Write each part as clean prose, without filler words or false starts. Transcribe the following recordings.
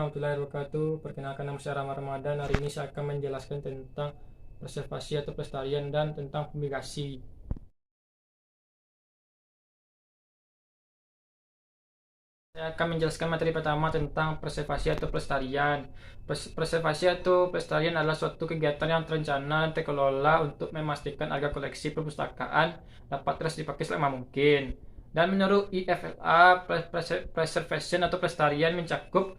warahmatullahi wabarakatuh. Perkenalkan, nama saya Rama Ramadan. Hari ini saya akan menjelaskan tentang preservasi atau pelestarian dan tentang fumigasi. Saya akan menjelaskan materi pertama tentang preservasi atau pelestarian. Preservasi atau pelestarian adalah suatu kegiatan yang terencana dan terkelola untuk memastikan agar koleksi perpustakaan dapat terus dipakai selama mungkin. Dan menurut IFLA, preservation atau pelestarian mencakup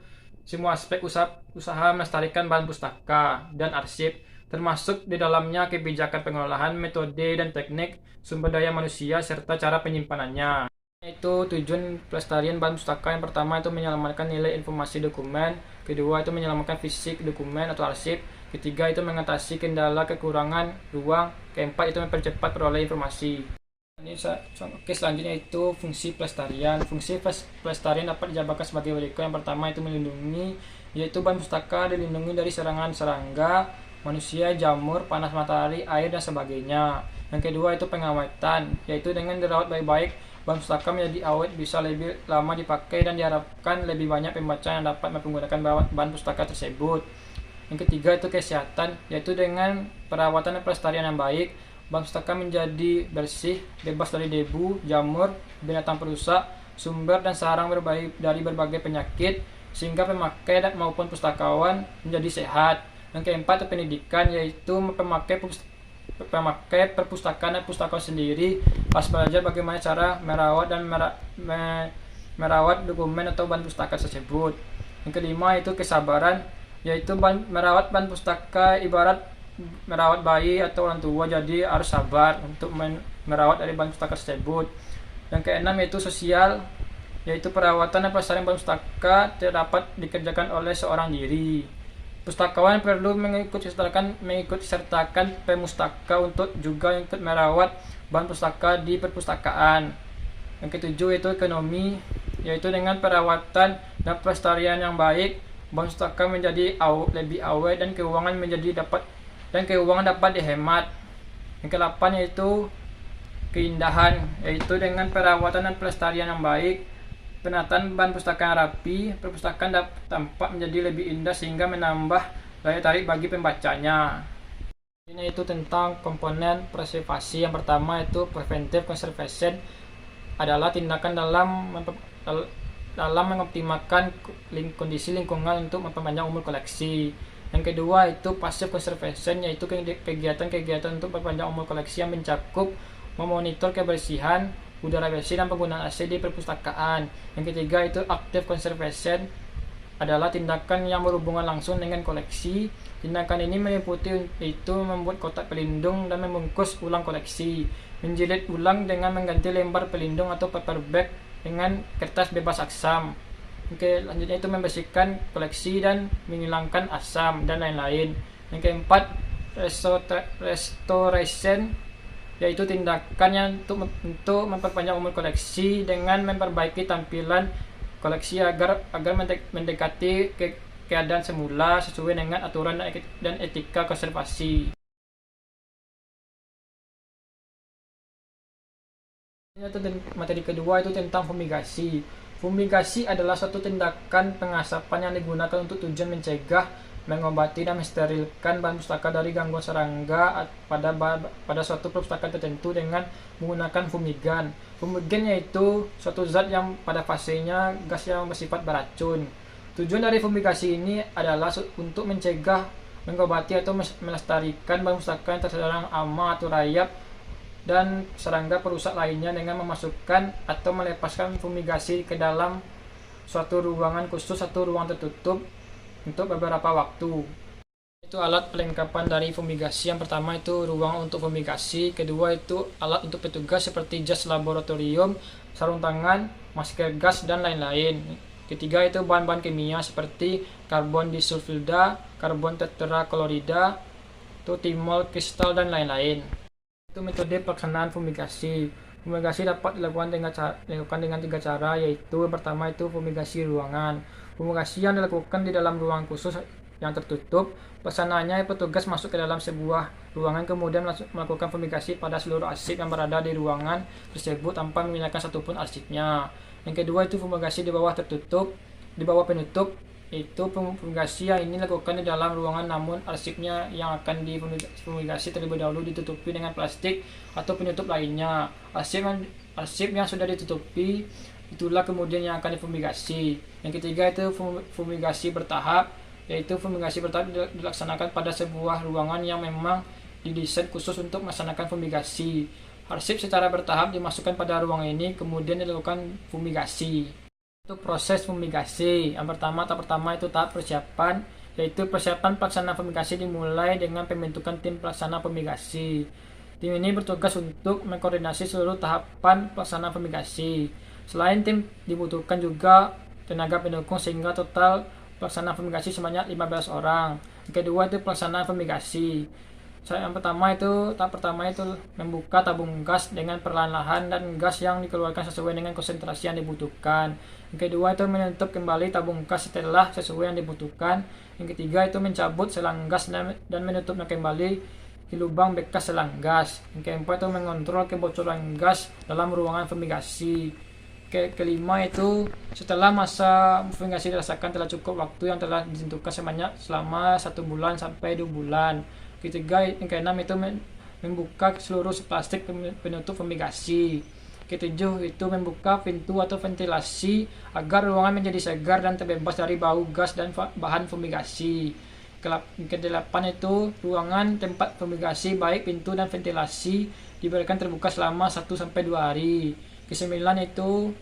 semua aspek usaha melestarikan bahan pustaka dan arsip, termasuk di dalamnya kebijakan pengelolaan, metode dan teknik, sumber daya manusia, serta cara penyimpanannya. Itu tujuan pelestarian bahan pustaka. Yang pertama itu menyelamatkan nilai informasi dokumen, kedua itu menyelamatkan fisik dokumen atau arsip, ketiga itu mengatasi kendala kekurangan ruang, keempat itu mempercepat peroleh informasi. Oke, selanjutnya itu fungsi pelestarian. Fungsi pelestarian dapat dijabarkan sebagai berikut. Yang pertama itu melindungi, yaitu bahan pustaka dilindungi dari serangan serangga, manusia, jamur, panas matahari, air dan sebagainya. Yang kedua itu pengawetan, yaitu dengan dirawat baik-baik bahan pustaka menjadi awet, bisa lebih lama dipakai dan diharapkan lebih banyak pembaca yang dapat menggunakan bahan pustaka tersebut. Yang ketiga itu kesehatan, yaitu dengan perawatan dan pelestarian yang baik, bahan pustaka menjadi bersih, bebas dari debu, jamur, binatang perusak, sumber dan sarang dari berbagai penyakit, sehingga pemakai maupun pustakawan menjadi sehat. Yang keempat itu pendidikan, yaitu pemakai perpustakaan dan pustakawan sendiri harus belajar bagaimana cara merawat dokumen atau bahan pustaka tersebut. Yang kelima itu kesabaran, yaitu merawat bahan pustaka ibarat merawat bayi atau orang tua, jadi harus sabar untuk merawat dari bahan pustaka tersebut. Yang keenam yaitu sosial, yaitu perawatan dan pelestarian bahan pustaka tidak dapat dikerjakan oleh seorang diri. Pustakawan perlu mengikut sertakan pemustaka untuk juga ikut merawat bahan pustaka di perpustakaan. Yang ketujuh itu ekonomi, yaitu dengan perawatan dan pelestarian yang baik, bahan pustaka menjadi lebih awet dan keuangan dapat dihemat. Yang ke-8 yaitu keindahan, yaitu dengan perawatan dan pelestarian yang baik, penataan bahan pustaka yang rapi, perpustakaan dapat tampak menjadi lebih indah sehingga menambah daya tarik bagi pembacanya. Ini itu tentang komponen preservasi. Yang pertama itu preventive conservation, adalah tindakan dalam mengoptimalkan kondisi lingkungan untuk memperpanjang umur koleksi. Yang kedua itu passive conservation, yaitu kegiatan-kegiatan untuk memperpanjang umur koleksi yang mencakup memonitor kebersihan, udara bersih dan penggunaan AC di perpustakaan. Yang ketiga itu active conservation, adalah tindakan yang berhubungan langsung dengan koleksi. Tindakan ini meliputi itu membuat kotak pelindung dan membungkus ulang koleksi, menjilid ulang dengan mengganti lembar pelindung atau paper bag dengan kertas bebas asam. Oke, selanjutnya itu membersihkan koleksi dan menghilangkan asam dan lain-lain. Yang keempat, restoration, yaitu tindakannya untuk memperpanjang umur koleksi dengan memperbaiki tampilan koleksi agar mendekati keadaan semula sesuai dengan aturan dan etika konservasi. Materi kedua itu tentang fumigasi. Fumigasi adalah suatu tindakan pengasapan yang digunakan untuk tujuan mencegah, mengobati dan mensterilkan bahan pustaka dari gangguan serangga pada suatu perpustakaan tertentu dengan menggunakan fumigan. Fumigan yaitu suatu zat yang pada fasenya gas yang bersifat beracun. Tujuan dari fumigasi ini adalah untuk mencegah, mengobati atau melestarikan bahan pustaka yang terserang hama atau rayap dan serangga perusak lainnya dengan memasukkan atau melepaskan fumigasi ke dalam suatu ruangan khusus atau ruang tertutup untuk beberapa waktu. Itu alat perlengkapan dari fumigasi. Yang pertama itu ruang untuk fumigasi, kedua itu alat untuk petugas seperti jas laboratorium, sarung tangan, masker gas dan lain-lain. Ketiga itu bahan-bahan kimia seperti karbon disulfida, karbon tetraklorida, timol kristal dan lain-lain. Itu metode pelaksanaan fumigasi. Fumigasi dapat dilakukan dengan tiga cara, yaitu yang pertama itu fumigasi ruangan. Fumigasi yang dilakukan di dalam ruang khusus yang tertutup. Pelaksanaannya petugas masuk ke dalam sebuah ruangan kemudian melakukan fumigasi pada seluruh arsip yang berada di ruangan tersebut tanpa memindahkan satupun arsipnya. Yang kedua itu fumigasi di bawah penutup, Itu fumigasi yang ini dilakukan di dalam ruangan, namun arsipnya yang akan difumigasi terlebih dahulu ditutupi dengan plastik atau penutup lainnya. Arsip yang sudah ditutupi itulah kemudian yang akan difumigasi. Yang ketiga itu fumigasi bertahap, yaitu fumigasi bertahap dilaksanakan pada sebuah ruangan yang memang didesain khusus untuk melaksanakan fumigasi. Arsip secara bertahap dimasukkan pada ruangan ini, kemudian dilakukan fumigasi. Untuk proses fumigasi, tahap pertama itu tahap persiapan, yaitu persiapan pelaksanaan fumigasi dimulai dengan pembentukan tim pelaksana fumigasi. Tim ini bertugas untuk mengkoordinasi seluruh tahapan pelaksanaan fumigasi. Selain tim, dibutuhkan juga tenaga pendukung sehingga total pelaksana fumigasi sebanyak 15 orang. Yang kedua itu pelaksanaan fumigasi. Tahap pertama itu membuka tabung gas dengan perlahan-lahan dan gas yang dikeluarkan sesuai dengan konsentrasi yang dibutuhkan. Yang kedua itu menutup kembali tabung gas setelah sesuai yang dibutuhkan. Yang ketiga itu mencabut selang gas dan menutupnya kembali di lubang bekas selang gas. Yang keempat itu mengontrol kebocoran gas dalam ruangan fumigasi. Kelima itu setelah masa fumigasi dirasakan telah cukup waktu yang telah ditentukan selama 1 bulan sampai 2 bulan. Yang keenam itu membuka seluruh plastik penutup fumigasi. Ketujuh itu membuka pintu atau ventilasi agar ruangan menjadi segar dan terbebas dari bau gas dan bahan fumigasi. Kedelapan itu ruangan tempat fumigasi baik pintu dan ventilasi dibiarkan terbuka selama 1 sampai 2 hari. Kesembilan itu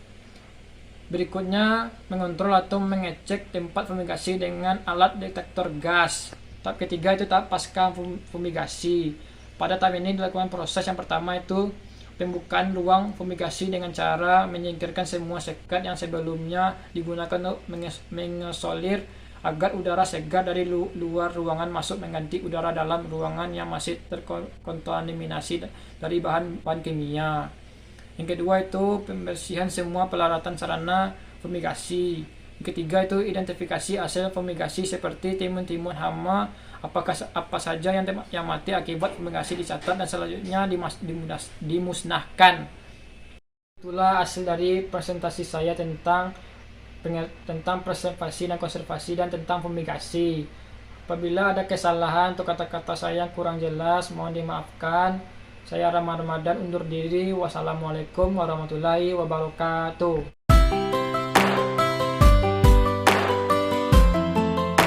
berikutnya mengontrol atau mengecek tempat fumigasi dengan alat detektor gas. Tahap ketiga itu tahap pasca fumigasi. Pada tahap ini dilakukan proses yang pertama itu pembukaan ruang fumigasi dengan cara menyingkirkan semua sekat yang sebelumnya digunakan untuk mengisolir agar udara segar dari luar ruangan masuk mengganti udara dalam ruangan yang masih terkontaminasi dari bahan-bahan kimia. Yang kedua itu pembersihan semua peralatan sarana fumigasi. Yang ketiga itu identifikasi hasil fumigasi seperti timun-timun hama, apa saja yang mati akibat fumigasi dicatat dan selanjutnya dimusnahkan. Itulah hasil dari presentasi saya tentang preservasi dan konservasi dan tentang fumigasi. Apabila ada kesalahan atau kata-kata saya yang kurang jelas, mohon dimaafkan. Saya Ramadan undur diri. Wassalamualaikum warahmatullahi wabarakatuh.